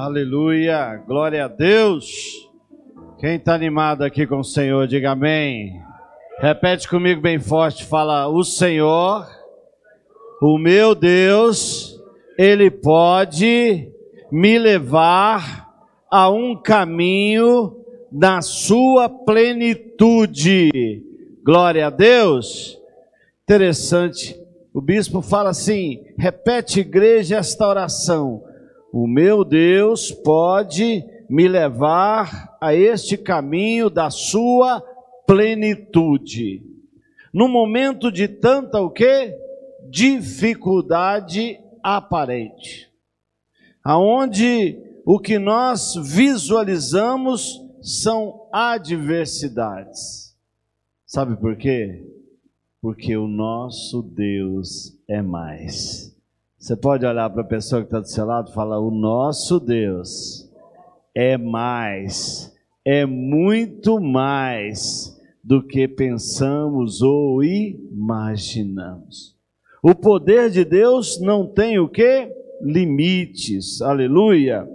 Aleluia, glória a Deus. Quem está animado aqui com o Senhor, diga amém. Repete comigo bem forte, fala: o Senhor, o meu Deus, Ele pode me levar a um caminho da sua plenitude. Glória a Deus. Interessante, o bispo fala assim, repete, igreja, esta oração: o meu Deus pode me levar a este caminho da sua plenitude. No momento de tanta o quê? Dificuldade aparente. Aonde o que nós visualizamos são adversidades. Sabe por quê? Porque o nosso Deus é mais. Você pode olhar para a pessoa que está do seu lado e falar: o nosso Deus é mais, é muito mais do que pensamos ou imaginamos. O poder de Deus não tem o quê? Limites. Aleluia.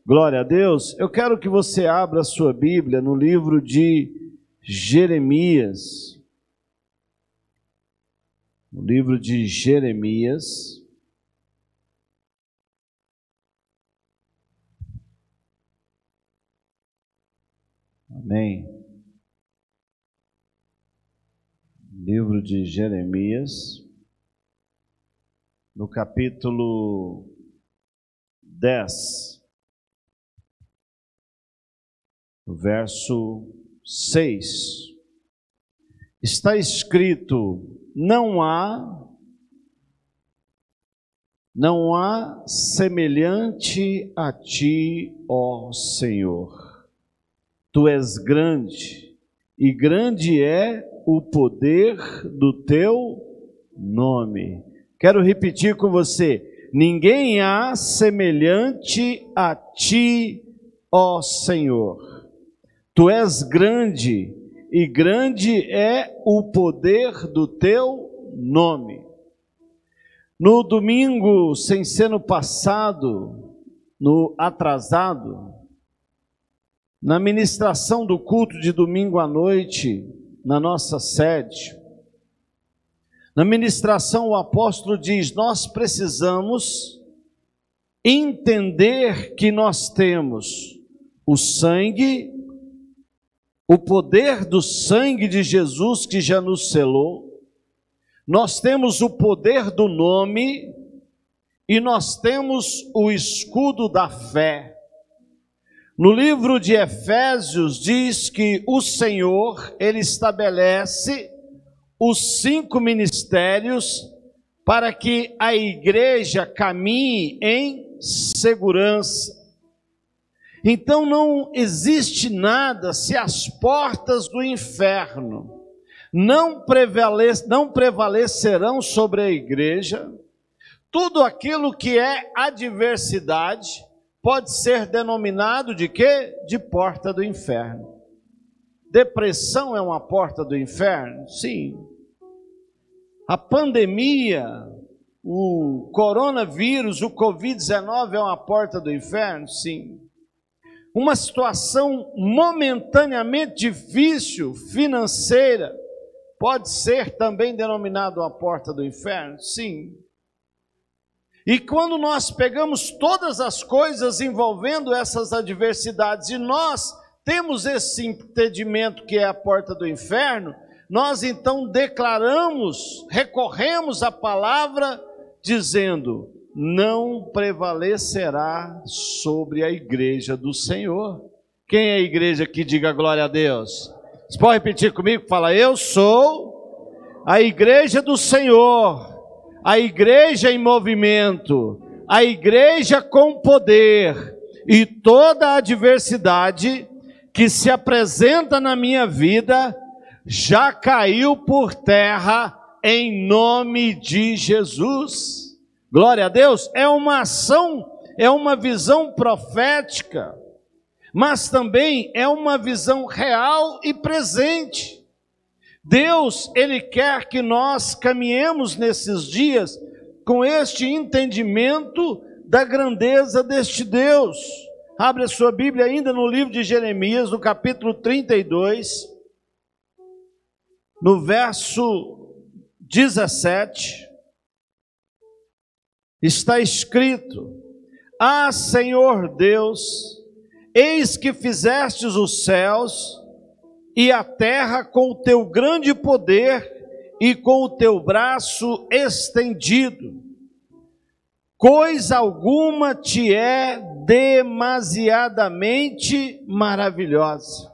Glória a Deus. Eu quero que você abra a sua Bíblia no livro de Jeremias. No livro de Jeremias. Amém. Livro de Jeremias, no capítulo 10, no verso 6, está escrito: não há semelhante a ti, ó Senhor. Tu és grande, e grande é o poder do teu nome. Quero repetir com você: ninguém há semelhante a ti, ó Senhor. Tu és grande, e grande é o poder do teu nome. No domingo, sem ser no passado, no atrasado, na ministração do culto de domingo à noite, na nossa sede, na ministração o apóstolo diz: nós precisamos entender que nós temos o sangue, o poder do sangue de Jesus que já nos selou, nós temos o poder do nome e nós temos o escudo da fé. No livro de Efésios diz que o Senhor, Ele estabelece os 5 ministérios para que a igreja caminhe em segurança. Então não existe nada se as portas do inferno não prevalecerão sobre a igreja. Tudo aquilo que é adversidade pode ser denominado de quê? De porta do inferno. Depressão é uma porta do inferno? Sim. A pandemia, o coronavírus, o Covid-19 é uma porta do inferno? Sim. Uma situação momentaneamente difícil, financeira, pode ser também denominada uma porta do inferno? Sim. E quando nós pegamos todas as coisas envolvendo essas adversidades e nós temos esse entendimento que é a porta do inferno, nós então declaramos, recorremos à palavra dizendo: não prevalecerá sobre a igreja do Senhor. Quem é a igreja que diga glória a Deus? Você pode repetir comigo? Fala: eu sou a igreja do Senhor. A igreja em movimento, a igreja com poder, e toda a adversidade que se apresenta na minha vida já caiu por terra em nome de Jesus. Glória a Deus. É uma ação, é uma visão profética, mas também é uma visão real e presente. Deus, Ele quer que nós caminhemos nesses dias com este entendimento da grandeza deste Deus. Abre a sua Bíblia ainda no livro de Jeremias, no capítulo 32, no verso 17, está escrito: Ah, Senhor Deus, eis que fizestes os céus e a terra com o teu grande poder e com o teu braço estendido. Coisa alguma te é demasiadamente maravilhosa.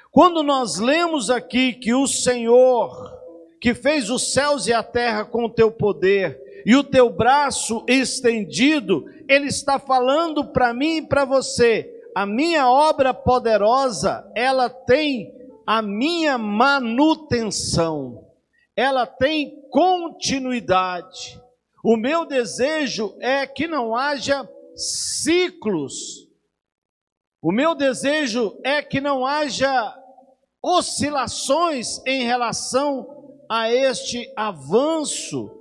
Quando nós lemos aqui que o Senhor, que fez os céus e a terra com o teu poder e o teu braço estendido, Ele está falando para mim e para você: a minha obra poderosa, ela tem a minha manutenção, ela tem continuidade. O meu desejo é que não haja ciclos, o meu desejo é que não haja oscilações em relação a este avanço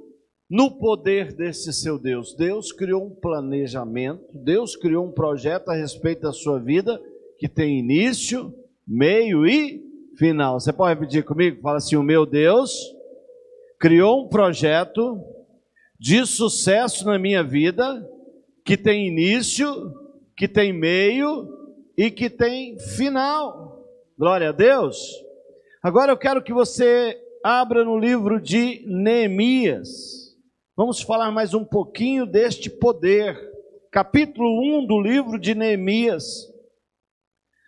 no poder desse seu Deus. Deus criou um planejamento, Deus criou um projeto a respeito da sua vida, que tem início, meio e final. Você pode repetir comigo? Fala assim: o meu Deus criou um projeto de sucesso na minha vida, que tem início, que tem meio e que tem final. Glória a Deus. Agora eu quero que você abra no livro de Neemias. Vamos falar mais um pouquinho deste poder. Capítulo 1 do livro de Neemias.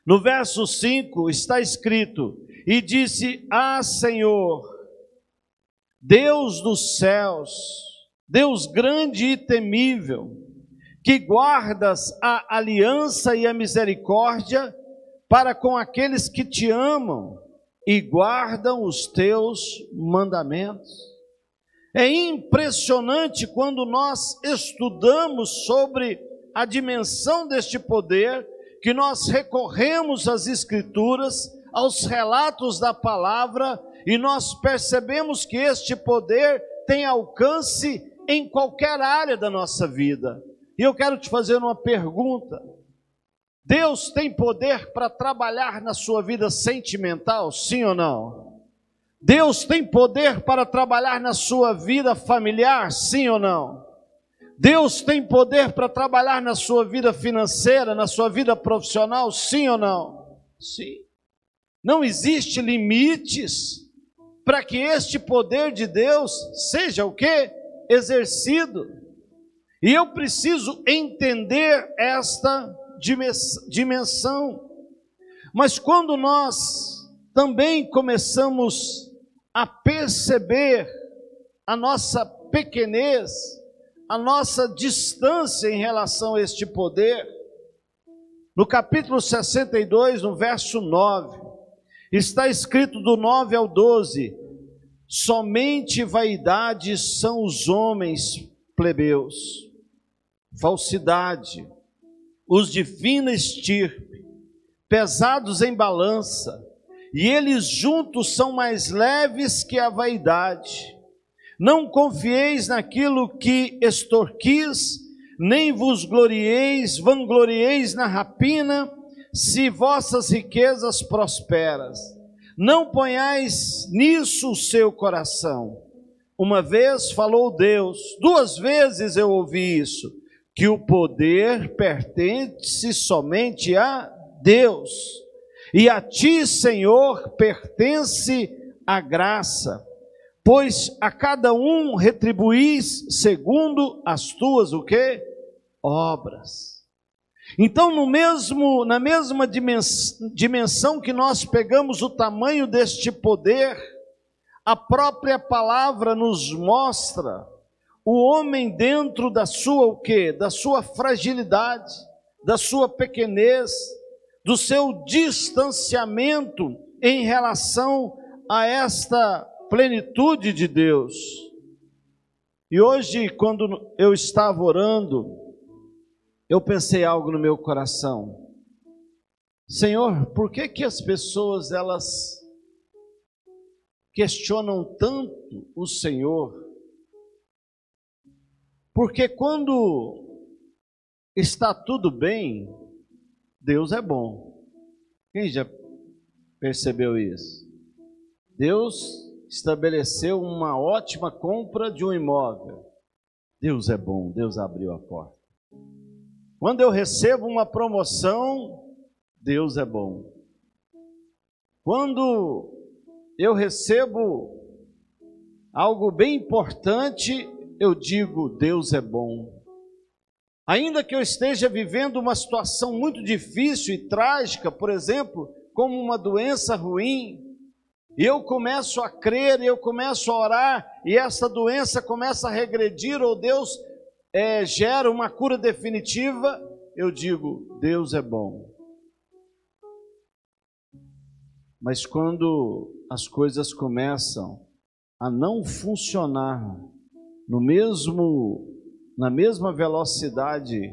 No verso 5 está escrito: E disse: Ah, Senhor, Deus dos céus, Deus grande e temível, que guardas a aliança e a misericórdia para com aqueles que te amam e guardam os teus mandamentos. É impressionante quando nós estudamos sobre a dimensão deste poder, que nós recorremos às Escrituras, aos relatos da palavra, e nós percebemos que este poder tem alcance em qualquer área da nossa vida. E eu quero te fazer uma pergunta: Deus tem poder para trabalhar na sua vida sentimental, sim ou não? Deus tem poder para trabalhar na sua vida familiar, sim ou não? Deus tem poder para trabalhar na sua vida financeira, na sua vida profissional, sim ou não? Sim. Não existe limites para que este poder de Deus seja o quê? Exercido. E eu preciso entender esta dimensão. Mas quando nós também começamos a perceber a nossa pequenez, a nossa distância em relação a este poder, no capítulo 62, no verso 9, está escrito do 9 ao 12: Somente vaidades são os homens plebeus, falsidade, os de fina estirpe, pesados em balança, e eles juntos são mais leves que a vaidade. Não confieis naquilo que extorquis, nem vos vanglorieis na rapina, se vossas riquezas prosperam. Não ponhais nisso o seu coração. Uma vez falou Deus, 2 vezes eu ouvi isso, que o poder pertence somente a Deus, e a ti, Senhor, pertence a graça, pois a cada um retribuís segundo as tuas o quê? Obras. Então, na mesma dimensão que nós pegamos o tamanho deste poder, a própria palavra nos mostra o homem dentro da sua o quê? Da sua fragilidade, da sua pequenez, do seu distanciamento em relação a esta plenitude de Deus. E hoje, quando eu estava orando, eu pensei algo no meu coração. Senhor, por que as pessoas, elas questionam tanto o Senhor? Porque quando está tudo bem, Deus é bom. Quem já percebeu isso? Deus estabeleceu uma ótima compra de um imóvel. Deus é bom, Deus abriu a porta. Quando eu recebo uma promoção, Deus é bom. Quando eu recebo algo bem importante, eu digo, Deus é bom. Ainda que eu esteja vivendo uma situação muito difícil e trágica, por exemplo, como uma doença ruim, e eu começo a crer, eu começo a orar, e essa doença começa a regredir, ou Deus gera uma cura definitiva, eu digo, Deus é bom. Mas quando as coisas começam a não funcionar na mesma velocidade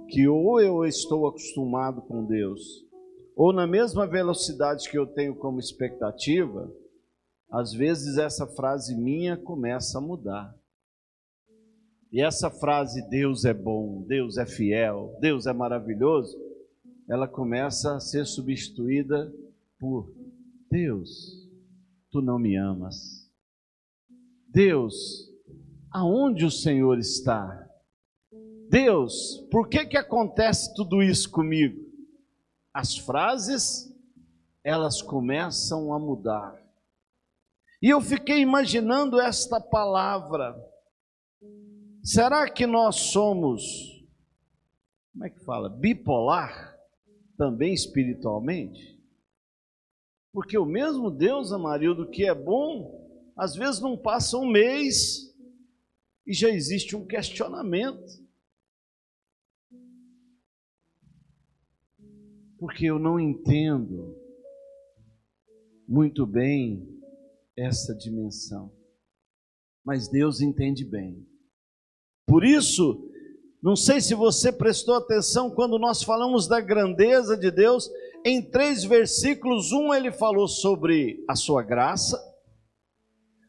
que ou eu estou acostumado com Deus, ou na mesma velocidade que eu tenho como expectativa, às vezes essa frase minha começa a mudar. E essa frase, Deus é bom, Deus é fiel, Deus é maravilhoso, ela começa a ser substituída por Deus, tu não me amas. Deus, aonde o Senhor está? Deus, por que acontece tudo isso comigo? As frases, elas começam a mudar. E eu fiquei imaginando esta palavra. Será que nós somos, como é que fala, bipolar, também espiritualmente? Porque o mesmo Deus, Amarildo, que é bom, às vezes não passa um mês e já existe um questionamento. Porque eu não entendo muito bem essa dimensão. Mas Deus entende bem. Por isso, não sei se você prestou atenção quando nós falamos da grandeza de Deus, em 3 versículos, ele falou sobre a sua graça,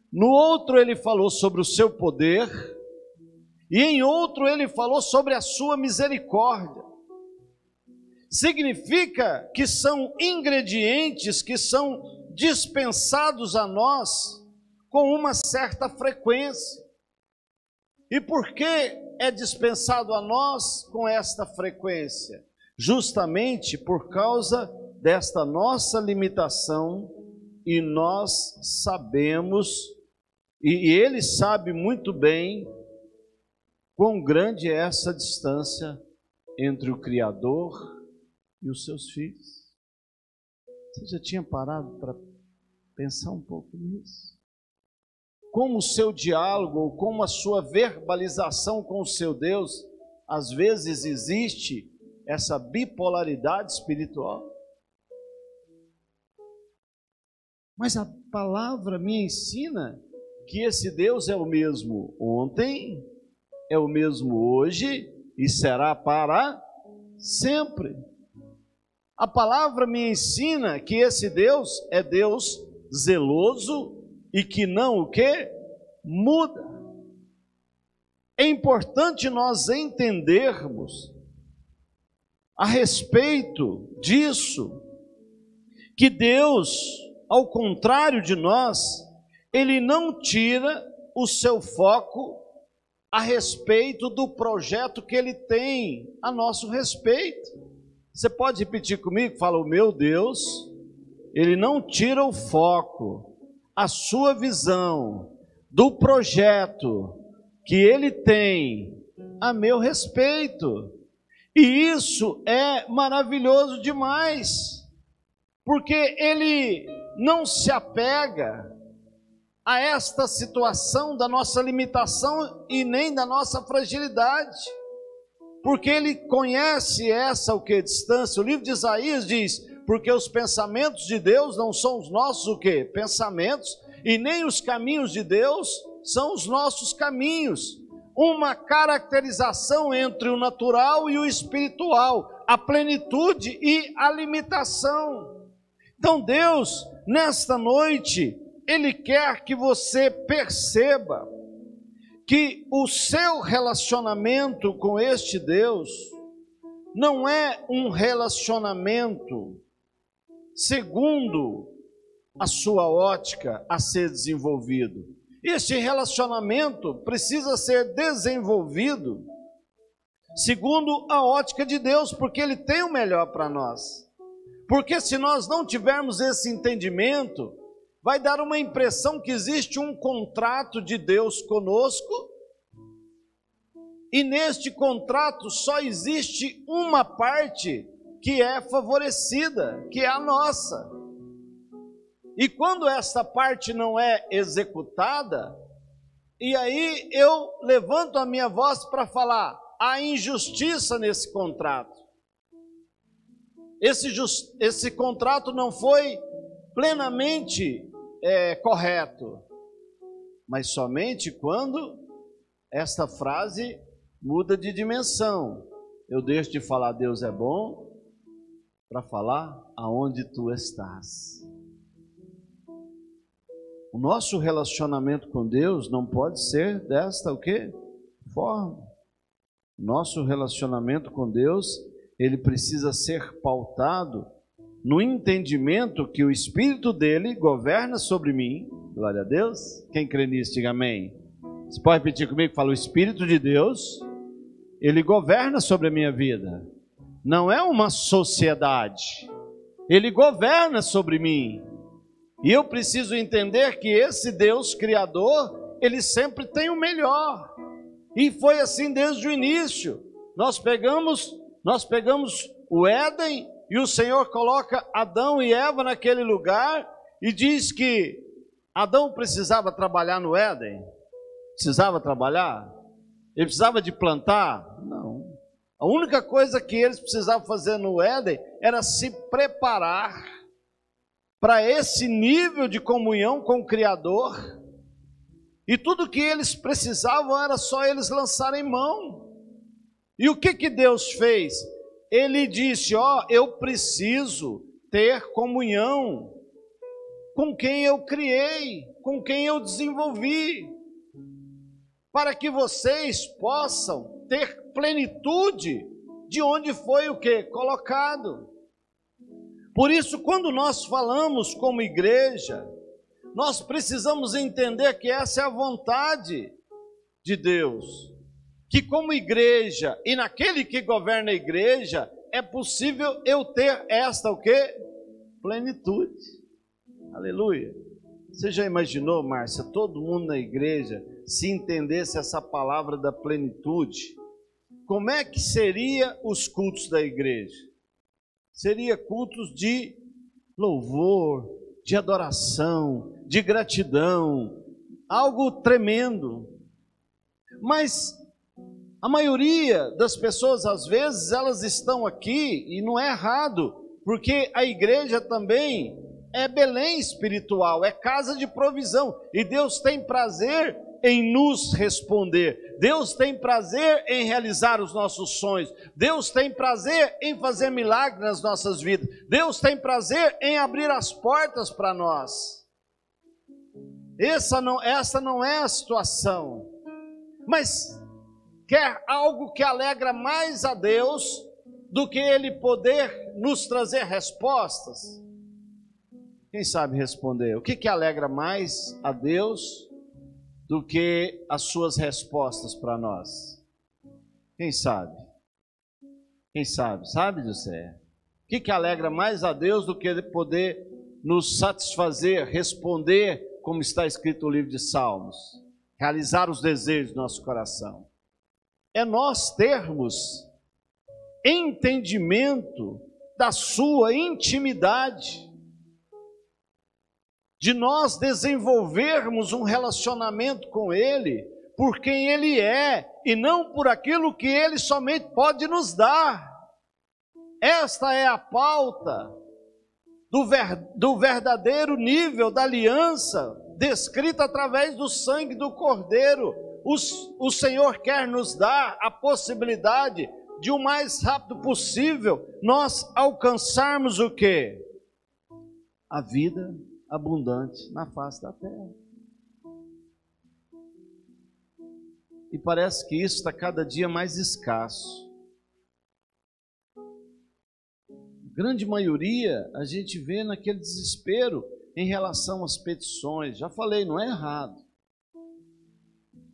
no outro ele falou sobre o seu poder, e em outro ele falou sobre a sua misericórdia. Significa que são ingredientes que são dispensados a nós com uma certa frequência. E por que é dispensado a nós com esta frequência? Justamente por causa desta nossa limitação, e nós sabemos, e Ele sabe muito bem, quão grande é essa distância entre o Criador e os seus filhos. Você já tinha parado para pensar um pouco nisso? Como o seu diálogo, ou como a sua verbalização com o seu Deus, às vezes existe essa bipolaridade espiritual. Mas a palavra me ensina que esse Deus é o mesmo ontem, é o mesmo hoje e será para sempre. A palavra me ensina que esse Deus é Deus zeloso e que não o quê? Muda. É importante nós entendermos a respeito disso, que Deus, ao contrário de nós, Ele não tira o seu foco a respeito do projeto que Ele tem a nosso respeito. Você pode repetir comigo? Fala, o meu Deus, Ele não tira o foco, a sua visão do projeto que Ele tem a meu respeito. E isso é maravilhoso demais, porque Ele não se apega a esta situação da nossa limitação e nem da nossa fragilidade, porque Ele conhece essa distância. O livro de Isaías diz, porque os pensamentos de Deus não são os nossos pensamentos, e nem os caminhos de Deus são os nossos caminhos. Uma caracterização entre o natural e o espiritual, a plenitude e a limitação. Então Deus, nesta noite, Ele quer que você perceba que o seu relacionamento com este Deus não é um relacionamento segundo a sua ótica a ser desenvolvido. Este relacionamento precisa ser desenvolvido segundo a ótica de Deus, porque Ele tem o melhor para nós. Porque se nós não tivermos esse entendimento, vai dar uma impressão que existe um contrato de Deus conosco, e neste contrato só existe uma parte que é favorecida, que é a nossa. E quando essa parte não é executada, e aí eu levanto a minha voz para falar, há injustiça nesse contrato. Esse contrato não foi plenamente correto, mas somente quando esta frase muda de dimensão. Eu deixo de falar Deus é bom para falar aonde tu estás. O nosso relacionamento com Deus não pode ser desta o quê? Forma. Nosso relacionamento com Deus, ele precisa ser pautado no entendimento que o Espírito dele governa sobre mim. Glória a Deus. Quem crê nisso, diga amém. Você pode repetir comigo? Fala, o Espírito de Deus, ele governa sobre a minha vida. Não é uma sociedade. Ele governa sobre mim. E eu preciso entender que esse Deus Criador, ele sempre tem o melhor. E foi assim desde o início. Nós pegamos o Éden e o Senhor coloca Adão e Eva naquele lugar e diz que Adão precisava trabalhar no Éden. Precisava trabalhar? Ele precisava de plantar? Não. A única coisa que eles precisavam fazer no Éden era se preparar para esse nível de comunhão com o Criador. E tudo que eles precisavam era só eles lançarem mão. E o que Deus fez? Ele disse, eu preciso ter comunhão com quem eu criei, com quem eu desenvolvi, para que vocês possam ter plenitude de onde foi o que? Colocado. Por isso, quando nós falamos como igreja, nós precisamos entender que essa é a vontade de Deus. Que como igreja, e naquele que governa a igreja, é possível eu ter esta o quê? Plenitude. Aleluia. Você já imaginou, Márcia, todo mundo na igreja, se entendesse essa palavra da plenitude, como é que seria os cultos da igreja? Seria cultos de louvor, de adoração, de gratidão, algo tremendo. Mas a maioria das pessoas, às vezes, elas estão aqui, e não é errado, porque a igreja também é Belém espiritual, é casa de provisão, e Deus tem prazer em nos responder, Deus tem prazer em realizar os nossos sonhos, Deus tem prazer em fazer milagres nas nossas vidas, Deus tem prazer em abrir as portas para nós. Essa não é a situação, mas quer algo que alegra mais a Deus do que Ele poder nos trazer respostas? Quem sabe responder? O que alegra mais a Deus do que as suas respostas para nós? Quem sabe? Quem sabe? Sabe, José? O que alegra mais a Deus do que Ele poder nos satisfazer, responder, como está escrito no livro de Salmos, realizar os desejos do nosso coração? É nós termos entendimento da sua intimidade, de nós desenvolvermos um relacionamento com Ele, por quem Ele é, e não por aquilo que Ele somente pode nos dar. Esta é a pauta do verdadeiro nível da aliança, descrita através do sangue do Cordeiro. O Senhor quer nos dar a possibilidade de o mais rápido possível nós alcançarmos o quê? A vida abundante na face da terra. E parece que isso está cada dia mais escasso. grande maioria, a gente vê naquele desespero em relação às petições. Já falei, não é errado.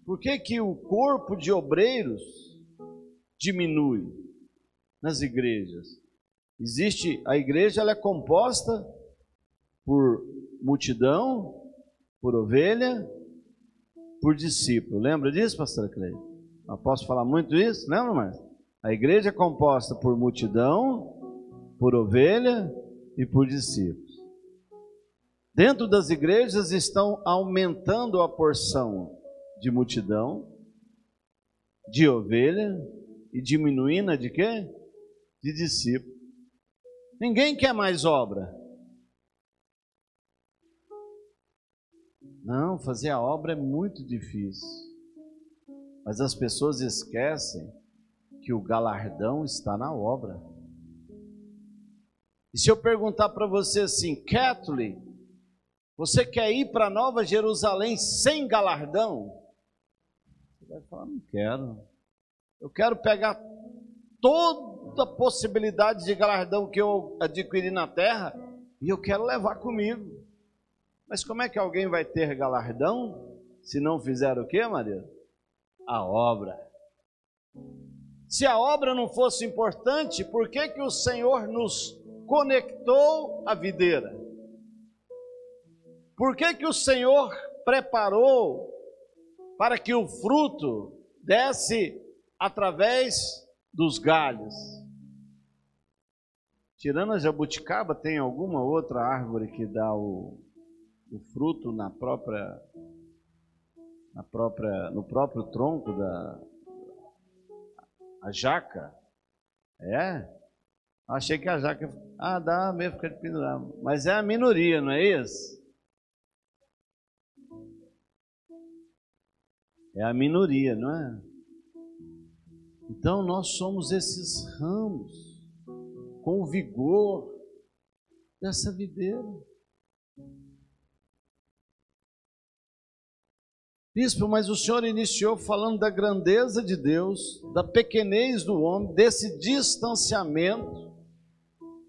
Por que que o corpo de obreiros diminui nas igrejas? A igreja, ela é composta por multidão, por ovelha, por discípulo. Lembra disso, pastor Cleide? Eu posso falar muito isso? Lembra, mais? A igreja é composta por multidão, por ovelha e por discípulos. Dentro das igrejas estão aumentando a porção de multidão, de ovelha e diminuindo a de quê? De discípulo. Ninguém quer mais obra. Não, fazer a obra é muito difícil. Mas as pessoas esquecem que o galardão está na obra. E se eu perguntar para você assim, Kathleen, você quer ir para Nova Jerusalém sem galardão? Você vai falar, não quero. Eu quero pegar toda a possibilidade de galardão que eu adquiri na terra e eu quero levar comigo. Mas como é que alguém vai ter galardão se não fizer o quê, Maria? A obra. Se a obra não fosse importante, por que que o Senhor nos conectou à videira? Por que que o Senhor preparou para que o fruto desse através dos galhos? Tirando a jabuticaba, tem alguma outra árvore que dá o fruto no próprio tronco a jaca? É? Achei que a jaca... dá mesmo, fica de pendurar. Mas é a minoria, não é isso? É a minoria, não é? Então nós somos esses ramos com o vigor dessa videira. Bispo, mas o senhor iniciou falando da grandeza de Deus, da pequenez do homem, desse distanciamento,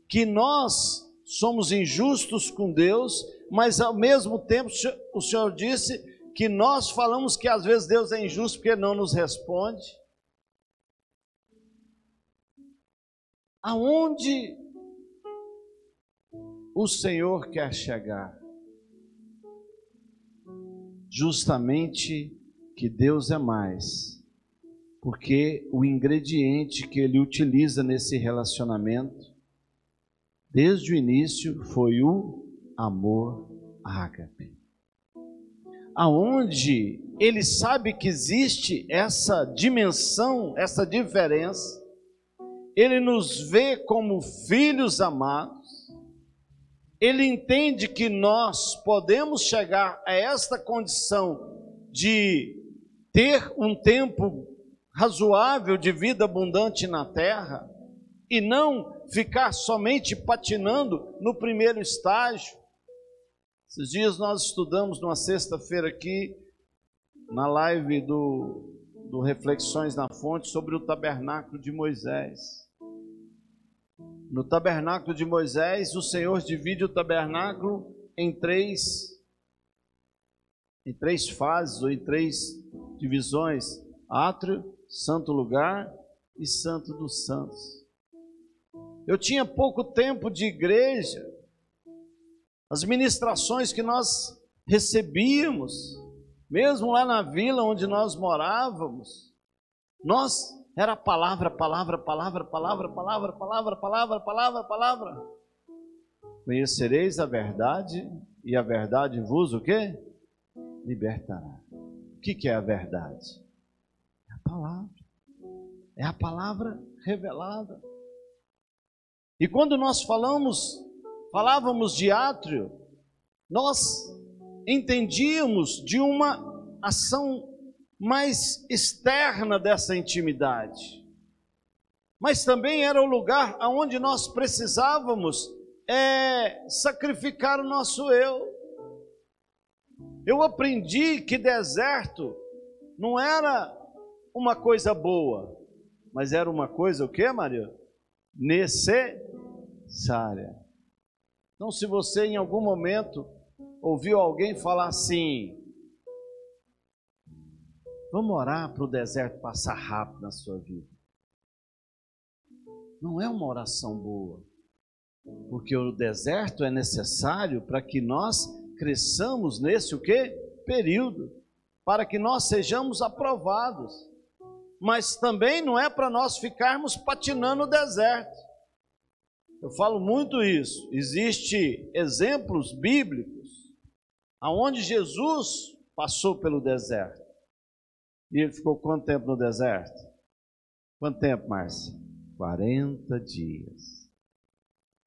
que nós somos injustos com Deus, mas ao mesmo tempo o senhor disse que nós falamos que às vezes Deus é injusto porque não nos responde. Aonde o Senhor quer chegar? Justamente que Deus é mais, porque o ingrediente que Ele utiliza nesse relacionamento, desde o início, foi o amor ágape. Aonde Ele sabe que existe essa dimensão, essa diferença, Ele nos vê como filhos amados, Ele entende que nós podemos chegar a esta condição de ter um tempo razoável de vida abundante na terra e não ficar somente patinando no primeiro estágio. Esses dias nós estudamos numa sexta-feira aqui, na live do Reflexões na Fonte, sobre o tabernáculo de Moisés. No tabernáculo de Moisés, o Senhor divide o tabernáculo em três fases, ou em três divisões: átrio, santo lugar e santo dos santos. Eu tinha pouco tempo de igreja, as ministrações que nós recebíamos, mesmo lá na vila onde nós morávamos, era palavra, palavra, palavra, palavra, palavra, palavra, palavra, palavra, palavra. Conhecereis a verdade, e a verdade vos o quê? Libertará. O que é a verdade? É a palavra. É a palavra revelada. E quando nós falávamos de átrio, nós entendíamos de uma ação mais externa dessa intimidade. Mas também era o lugar onde nós precisávamos sacrificar o nosso eu. Eu aprendi que deserto não era uma coisa boa, mas era uma coisa o quê, Maria? necessária. Então, se você em algum momento ouviu alguém falar assim, vamos orar para o deserto passar rápido na sua vida. Não é uma oração boa, porque o deserto é necessário para que nós cresçamos nesse o quê? Período, para que nós sejamos aprovados. Mas também não é para nós ficarmos patinando no deserto. Eu falo muito isso. Existem exemplos bíblicos aonde Jesus passou pelo deserto. E ele ficou quanto tempo no deserto? Quanto tempo, Márcia? 40 dias.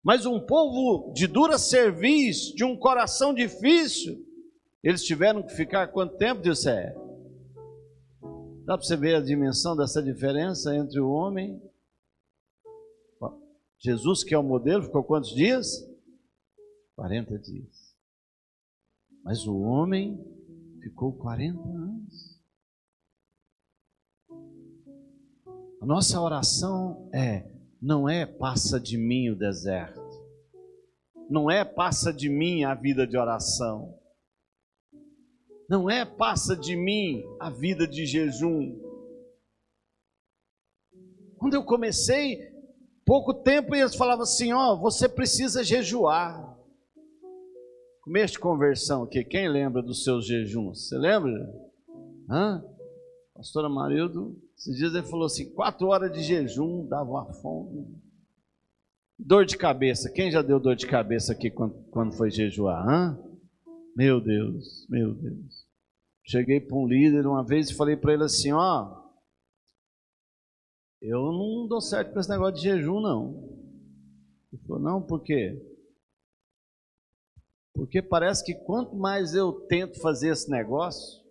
Mas um povo de dura cerviz, de um coração difícil, eles tiveram que ficar quanto tempo, Dilcé? Dá para você ver a dimensão dessa diferença entre o homem? Jesus, que é o modelo, ficou quantos dias? 40 dias. Mas o homem ficou 40 anos. A nossa oração não é passa de mim o deserto. Não é passa de mim a vida de oração. Não é passa de mim a vida de jejum. Quando eu comecei, pouco tempo eles falavam assim, você precisa jejuar. Começo de conversão aqui, quem lembra dos seus jejuns? Você lembra? Pastora Marildo, esses dias ele falou assim, 4 horas de jejum, dava uma fome. Dor de cabeça, quem já deu dor de cabeça aqui quando foi jejuar? Meu Deus, meu Deus. Cheguei para um líder uma vez e falei para ele assim, eu não dou certo com esse negócio de jejum, não. Ele falou, não, por quê? Porque parece que quanto mais eu tento fazer esse negócio,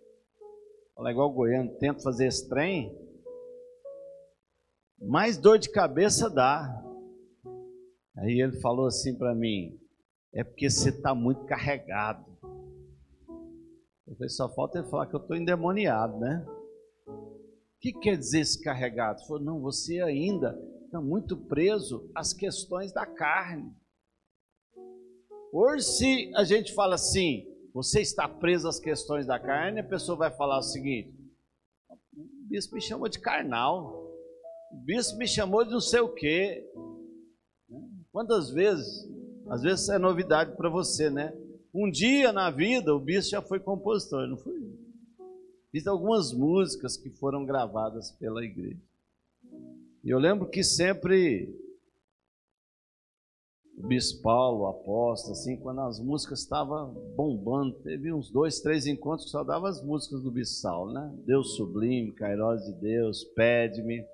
fala igual o goiano, tento fazer esse trem, mais dor de cabeça dá. Aí ele falou assim para mim, é porque você está muito carregado. Eu falei, só falta ele falar que eu estou endemoniado, né? O que quer dizer esse carregado? Ele falou, não, você ainda está muito preso às questões da carne. Hoje, se a gente fala assim, você está preso às questões da carne, a pessoa vai falar o seguinte, o bispo me chamou de carnal, o bispo me chamou de não sei o quê. Quantas vezes, às vezes é novidade para você, né? Um dia na vida o bispo já foi compositor, não foi? Fiz algumas músicas que foram gravadas pela igreja. E eu lembro que sempre o bispo Paulo, o apóstolo, assim, quando as músicas estavam bombando, teve uns 2, 3 encontros que só dava as músicas do bispo Saulo, né? Deus sublime, Kairós de Deus, pede-me.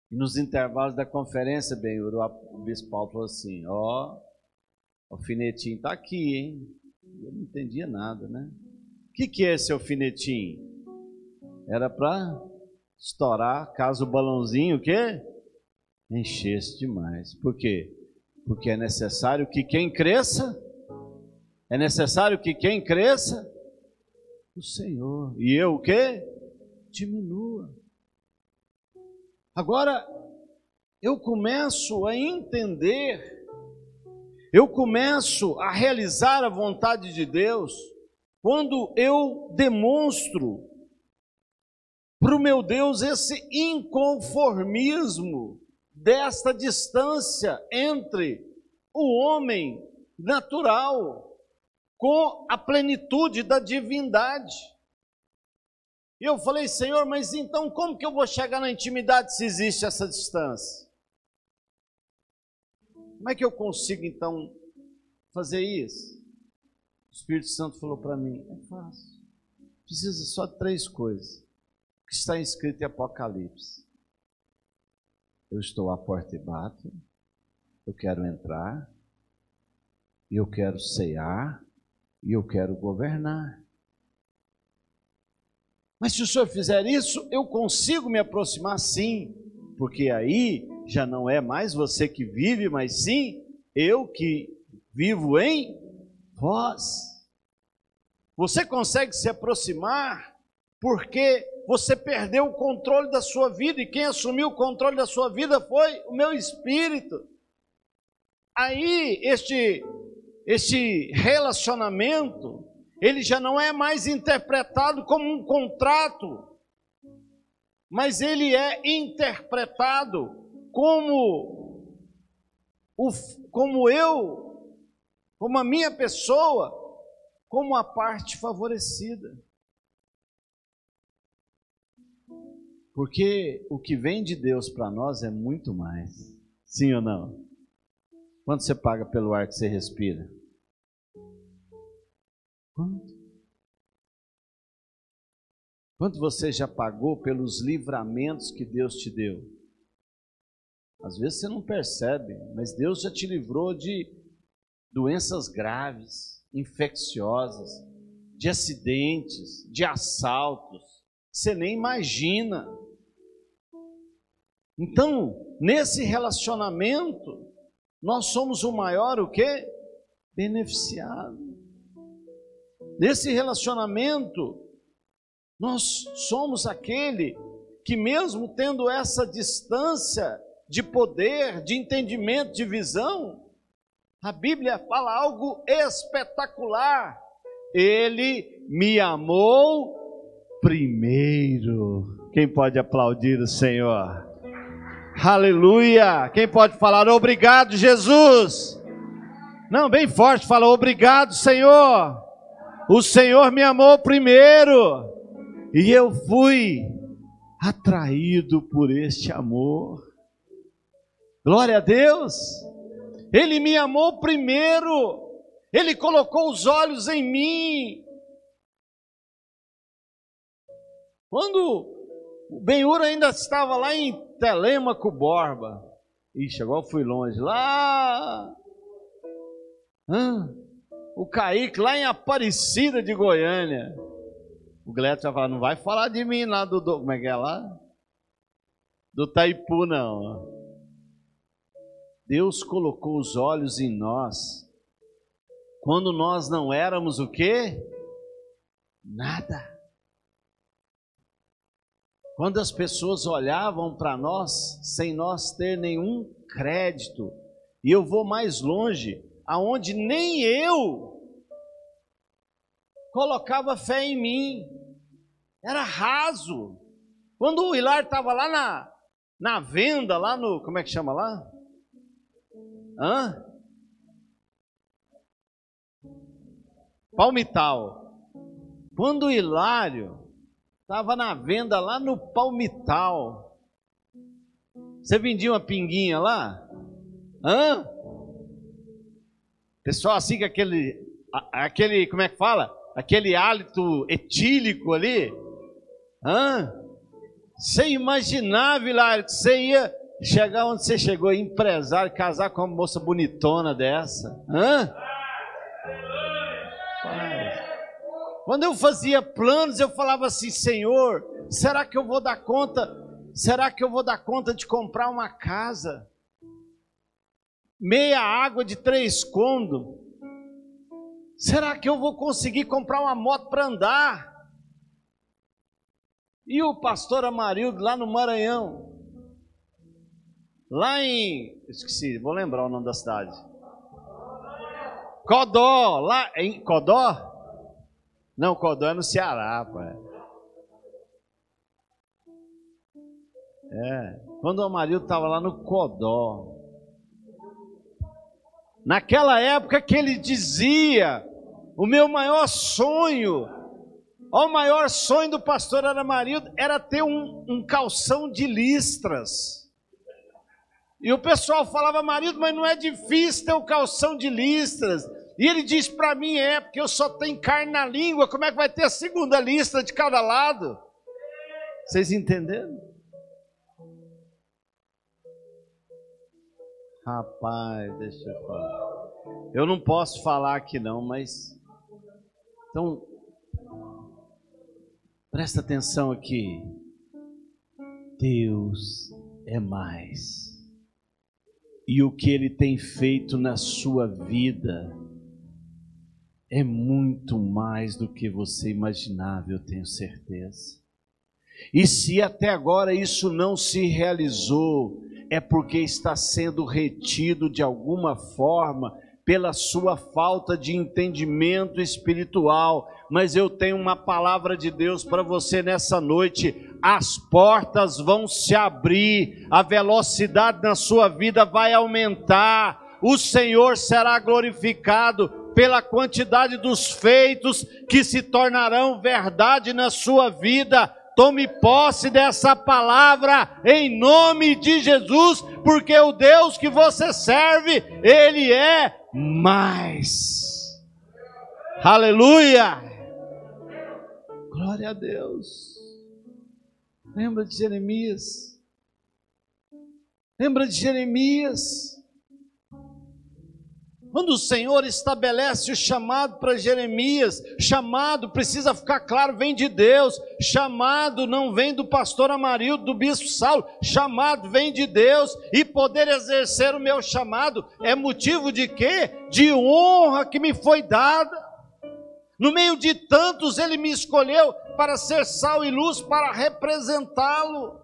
E nos intervalos da conferência, bem, o bispo Paulo falou assim, o alfinetinho está aqui, hein? Eu não entendia nada, né? O que é esse alfinetinho? Era para estourar, caso o balãozinho, o quê? Enchesse demais. Por quê? Porque é necessário que quem cresça, é necessário que quem cresça, o Senhor. E eu o quê? Diminua. Agora, eu começo a entender, eu começo a realizar a vontade de Deus, quando eu demonstro para o meu Deus esse inconformismo, desta distância entre o homem natural com a plenitude da divindade. E eu falei, Senhor, mas então como que eu vou chegar na intimidade se existe essa distância? Como é que eu consigo então fazer isso? O Espírito Santo falou para mim, é fácil. Precisa só de 3 coisas, que está escrito em Apocalipse. Eu estou à porta e bato, eu quero entrar, e eu quero cear, e eu quero governar. Mas se o Senhor fizer isso, eu consigo me aproximar sim, porque aí já não é mais você que vive, mas sim eu que vivo em vós. Você consegue se aproximar porque você perdeu o controle da sua vida, e quem assumiu o controle da sua vida foi o meu espírito. Aí este relacionamento, ele já não é mais interpretado como um contrato, mas ele é interpretado como a minha pessoa, como a parte favorecida. Porque o que vem de Deus para nós é muito mais. Sim ou não? Quanto você paga pelo ar que você respira? Quanto? Quanto você já pagou pelos livramentos que Deus te deu? Às vezes você não percebe, mas Deus já te livrou de doenças graves, infecciosas, de acidentes, de assaltos. Você nem imagina. Então, nesse relacionamento, nós somos o maior o quê? Beneficiado. Nesse relacionamento, nós somos aquele que, mesmo tendo essa distância de poder, de entendimento, de visão, a Bíblia fala algo espetacular. Ele me amou primeiro. Quem pode aplaudir o Senhor? Aleluia! Quem pode falar obrigado, Jesus? Não, bem forte, fala obrigado, Senhor. O Senhor me amou primeiro e eu fui atraído por este amor. Glória a Deus. Ele me amou primeiro. Ele colocou os olhos em mim. Quando o Ben-Hur ainda estava lá em Telêmaco Borba. Ixi, agora eu fui longe. Lá. O Kaique lá em Aparecida de Goiânia. O Gleto já fala, não vai falar de mim lá do como é que é lá? Do Taipu, não. Deus colocou os olhos em nós quando nós não éramos o quê? Nada. Quando as pessoas olhavam para nós sem nós ter nenhum crédito. E eu vou mais longe, aonde nem eu colocava fé em mim. Era raso. Quando o Hilário estava lá na venda, lá no, como é que chama lá? Palmital. Quando o Hilário estava na venda lá no Palmital, você vendia uma pinguinha lá? Pessoal assim com aquele, como é que fala? Aquele hálito etílico ali. Você imaginava, Hilário, que você ia chegar onde você chegou, empresário, casar com uma moça bonitona dessa? Quando eu fazia planos, eu falava assim, Senhor, será que eu vou dar conta? Será que eu vou dar conta de comprar uma casa? Meia água de 3 cômodos? Será que eu vou conseguir comprar uma moto para andar? E o pastor Amarildo lá no Maranhão, lá em, esqueci, vou lembrar o nome da cidade. Codó, lá em Codó? Não, Codó é no Ceará, pai. Quando o Amarildo estava lá no Codó, naquela época que ele dizia, o meu maior sonho, o maior sonho do pastor Amarildo era ter um calção de listras. E o pessoal falava, Amarildo, mas não é difícil ter um calção de listras. E ele diz para mim, porque eu só tenho carne na língua, como é que vai ter a segunda listra de cada lado? Vocês entenderam? Rapaz, deixa eu falar. Eu não posso falar aqui não, mas... Então, presta atenção aqui. Deus é mais. E o que Ele tem feito na sua vida é muito mais do que você imaginava, eu tenho certeza. E se até agora isso não se realizou, é porque está sendo retido de alguma forma pela sua falta de entendimento espiritual. Mas eu tenho uma palavra de Deus para você nessa noite: as portas vão se abrir, a velocidade na sua vida vai aumentar, o Senhor será glorificado pela quantidade dos feitos que se tornarão verdade na sua vida. Tome posse dessa palavra em nome de Jesus, porque o Deus que você serve, Ele é mais. Aleluia! Glória a Deus. Lembra de Jeremias? Lembra de Jeremias? Quando o Senhor estabelece o chamado para Jeremias, chamado, precisa ficar claro, vem de Deus. Chamado não vem do pastor Amarildo, do bispo Saulo. Chamado vem de Deus. E poder exercer o meu chamado é motivo de quê? De honra que me foi dada. No meio de tantos, Ele me escolheu para ser sal e luz, para representá-lo.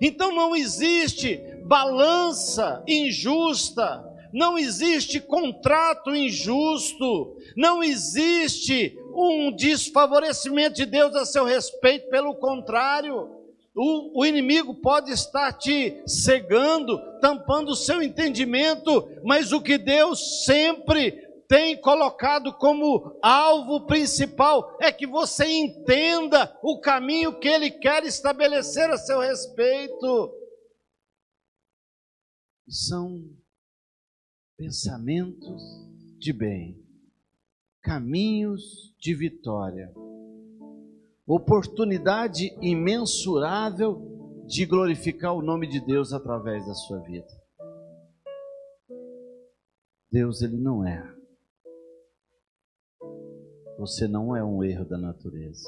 Então não existe balança injusta, não existe contrato injusto, não existe um desfavorecimento de Deus a seu respeito. Pelo contrário, o inimigo pode estar te cegando, tampando o seu entendimento, mas o que Deus sempre tem colocado como alvo principal é que você entenda o caminho que Ele quer estabelecer a seu respeito. São pensamentos de bem, caminhos de vitória, oportunidade imensurável de glorificar o nome de Deus através da sua vida. Deus, Ele não erra. Você não é um erro da natureza.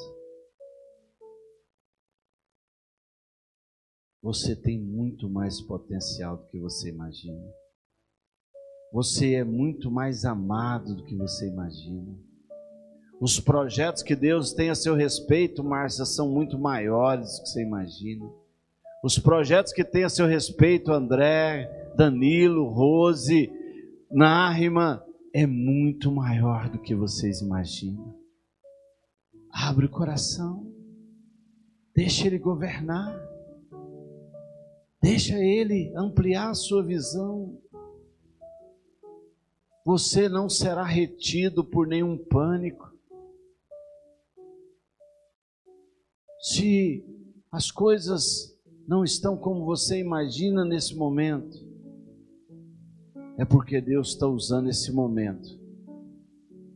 Você tem muito mais potencial do que você imagina. Você é muito mais amado do que você imagina. Os projetos que Deus tem a seu respeito, Márcia, são muito maiores do que você imagina. Os projetos que tem a seu respeito, André, Danilo, Rose, Nárima, é muito maior do que vocês imaginam. Abre o coração, deixa Ele governar, deixa Ele ampliar a sua visão. Você não será retido por nenhum pânico. Se as coisas não estão como você imagina nesse momento, é porque Deus está usando esse momento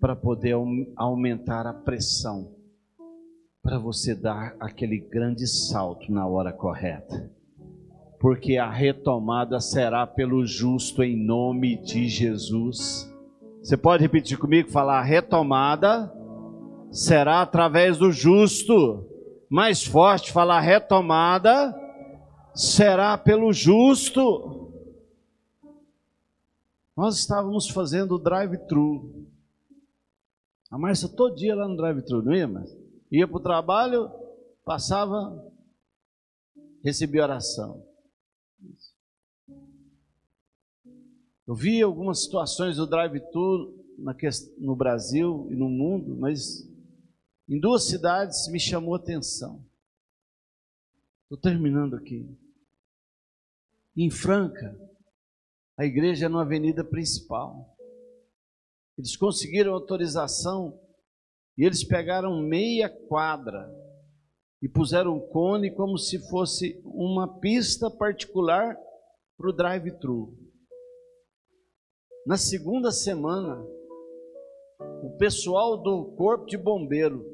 para poder aumentar a pressão, para você dar aquele grande salto na hora correta. Porque a retomada será pelo justo em nome de Jesus. Você pode repetir comigo, falar: a retomada será através do justo. Mais forte, falar: a retomada será pelo justo. Nós estávamos fazendo o drive-thru. A Márcia todo dia lá no drive-thru, não ia mais? Ia para o trabalho, passava, recebia oração. Eu vi algumas situações do drive-thru no Brasil e no mundo, mas em duas cidades me chamou a atenção. Estou terminando aqui. Em Franca, a igreja é na avenida principal. Eles conseguiram autorização e eles pegaram meia quadra e puseram um cone como se fosse uma pista particular para o drive-thru. Na segunda semana, o pessoal do Corpo de Bombeiro,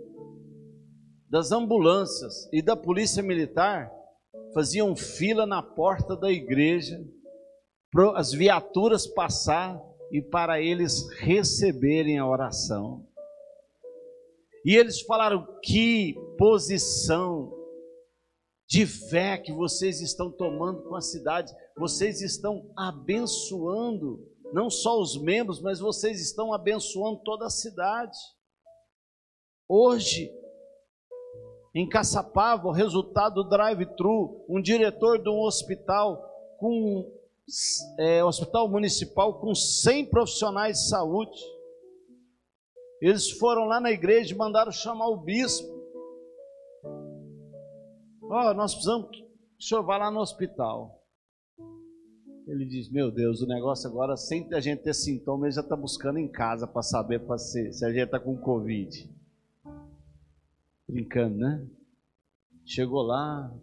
das ambulâncias e da Polícia Militar faziam fila na porta da igreja para as viaturas passar e para eles receberem a oração. E eles falaram: que posição de fé que vocês estão tomando com a cidade. Vocês estão abençoando não só os membros, mas vocês estão abençoando toda a cidade. Hoje, em Caçapava, o resultado do drive-thru, um diretor de um hospital com hospital municipal com 100 profissionais de saúde. Eles foram lá na igreja e mandaram chamar o bispo. Nós precisamos que o senhor vá lá no hospital. Ele diz, meu Deus, o negócio agora, sem a gente ter sintoma, ele já está buscando em casa para saber se a gente está com Covid. Brincando, né? Chegou lá,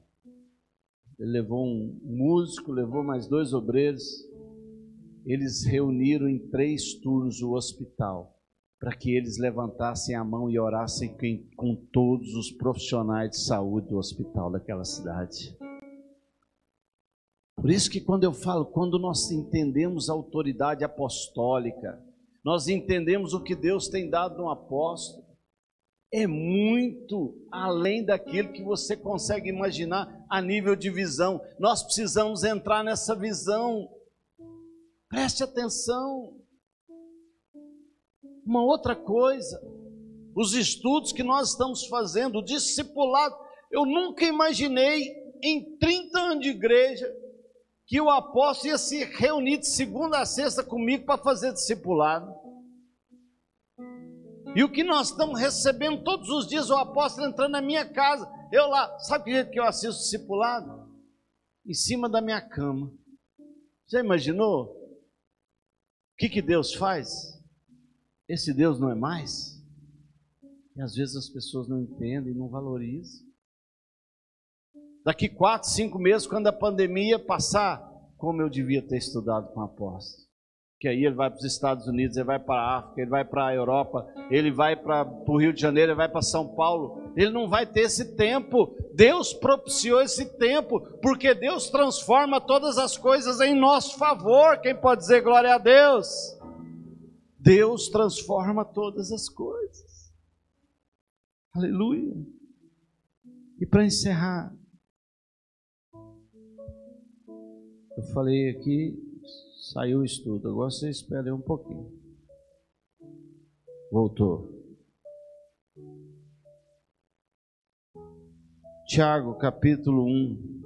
ele levou um músico, levou mais 2 obreiros. Eles reuniram em 3 turnos o hospital, para que eles levantassem a mão e orassem com todos os profissionais de saúde do hospital daquela cidade. Por isso que quando eu falo, quando nós entendemos a autoridade apostólica, nós entendemos o que Deus tem dado no apóstolo, é muito além daquilo que você consegue imaginar a nível de visão. Nós precisamos entrar nessa visão. Preste atenção. Uma outra coisa, os estudos que nós estamos fazendo, o discipulado. Eu nunca imaginei em 30 anos de igreja que o apóstolo ia se reunir de segunda a sexta comigo para fazer discipulado. E o que nós estamos recebendo todos os dias, o apóstolo entrando na minha casa, eu lá, sabe que jeito que eu assisto discipulado? Em cima da minha cama. Já imaginou? O que Deus faz? Esse Deus não é mais? E às vezes as pessoas não entendem, não valorizam. Daqui 4, 5 meses, quando a pandemia passar, como eu devia ter estudado com o apóstolo. Que aí ele vai para os Estados Unidos, ele vai para a África, ele vai para a Europa, ele vai para o Rio de Janeiro, ele vai para São Paulo. Ele não vai ter esse tempo. Deus propiciou esse tempo, porque Deus transforma todas as coisas em nosso favor. Quem pode dizer glória a Deus? Deus transforma todas as coisas. Aleluia. E para encerrar, eu falei aqui, saiu o estudo, agora você espera um pouquinho. Voltou. Tiago, capítulo 1,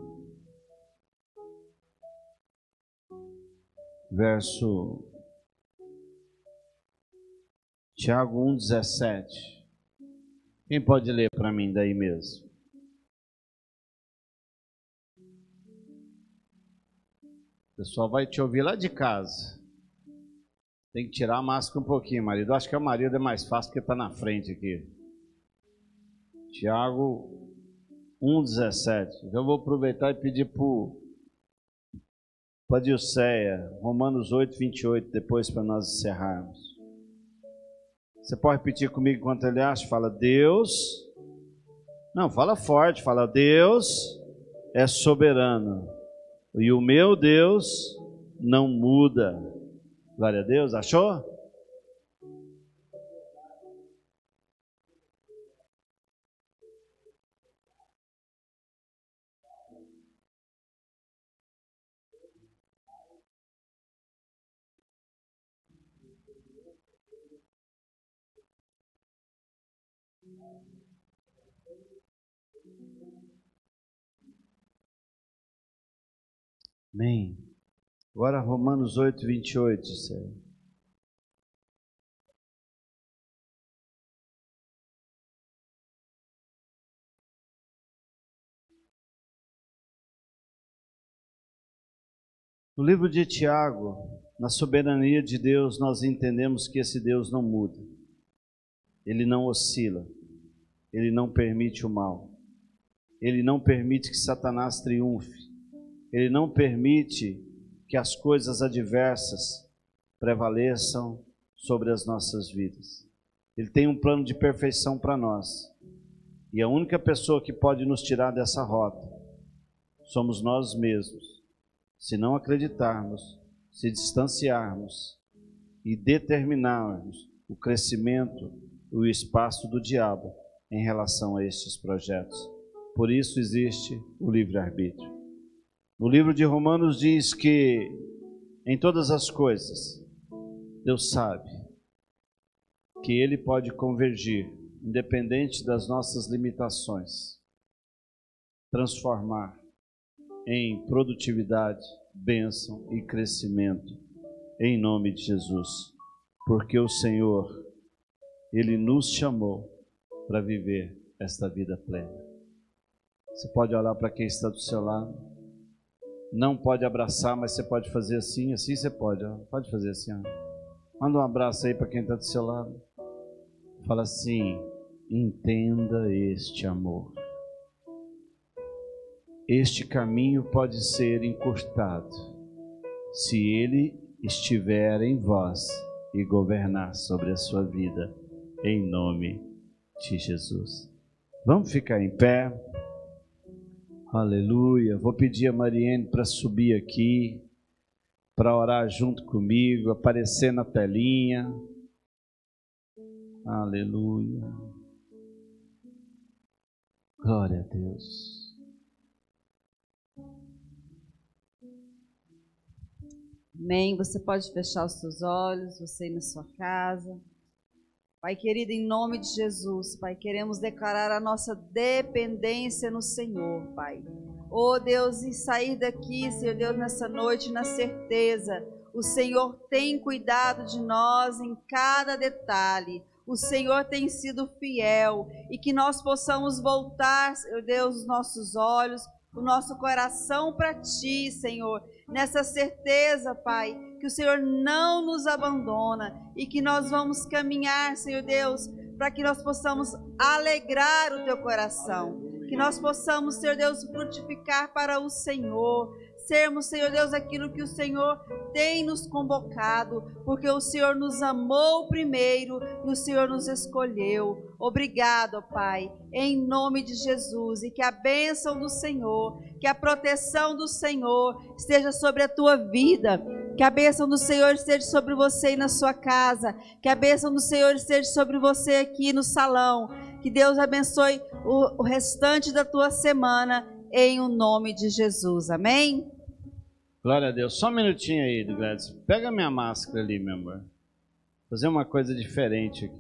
verso... Tiago 1,17. Quem pode ler para mim daí mesmo? O pessoal vai te ouvir lá de casa. Tem que tirar a máscara um pouquinho, marido. Acho que o marido é mais fácil porque está na frente aqui. Tiago 1,17. Eu vou aproveitar e pedir para a Dilceia, Romanos 8,28, depois para nós encerrarmos. Você pode repetir comigo enquanto ele acha? Fala, Deus... Não, fala forte, fala, Deus é soberano. E o meu Deus não muda. Glória a Deus, achou? Amém. Agora Romanos 8,28, Senhor. No livro de Tiago, na soberania de Deus, nós entendemos que esse Deus não muda. Ele não oscila. Ele não permite o mal. Ele não permite que Satanás triunfe. Ele não permite que as coisas adversas prevaleçam sobre as nossas vidas. Ele tem um plano de perfeição para nós. E a única pessoa que pode nos tirar dessa rota somos nós mesmos. Se não acreditarmos, se distanciarmos e determinarmos o crescimento e o espaço do diabo em relação a estes projetos. Por isso existe o livre-arbítrio. No livro de Romanos diz que em todas as coisas Deus sabe que Ele pode convergir, independente das nossas limitações, transformar em produtividade, bênção e crescimento, em nome de Jesus. Porque o Senhor, Ele nos chamou para viver esta vida plena. Você pode olhar para quem está do seu lado. Não pode abraçar, mas você pode fazer assim, assim você pode. Ó. Pode fazer assim. Ó. Manda um abraço aí para quem está do seu lado. Fala assim: entenda este amor. Este caminho pode ser encurtado se ele estiver em vós e governar sobre a sua vida, em nome de Jesus. Vamos ficar em pé. Aleluia. Vou pedir a Mariene para subir aqui, para orar junto comigo, aparecer na telinha. Aleluia. Glória a Deus. Amém. Você pode fechar os seus olhos, você ir na sua casa. Pai querido, em nome de Jesus, Pai, queremos declarar a nossa dependência no Senhor, Pai. Oh Deus, e sair daqui, Senhor Deus, nessa noite, na certeza, o Senhor tem cuidado de nós em cada detalhe. O Senhor tem sido fiel e que nós possamos voltar, Senhor Deus, os nossos olhos, o nosso coração para Ti, Senhor, nessa certeza, Pai, que o Senhor não nos abandona e que nós vamos caminhar, Senhor Deus, para que nós possamos alegrar o Teu coração, que nós possamos, Senhor Deus, frutificar para o Senhor, sermos, Senhor Deus, aquilo que o Senhor tem nos convocado, porque o Senhor nos amou primeiro e o Senhor nos escolheu. Obrigado, Pai, em nome de Jesus, e que a bênção do Senhor, que a proteção do Senhor esteja sobre a tua vida, que a bênção do Senhor esteja sobre você e na sua casa, que a bênção do Senhor esteja sobre você aqui no salão, que Deus abençoe o restante da tua semana, em o nome de Jesus, amém? Glória a Deus. Só um minutinho aí, Gladys. Pega minha máscara ali, meu amor. Fazer uma coisa diferente aqui.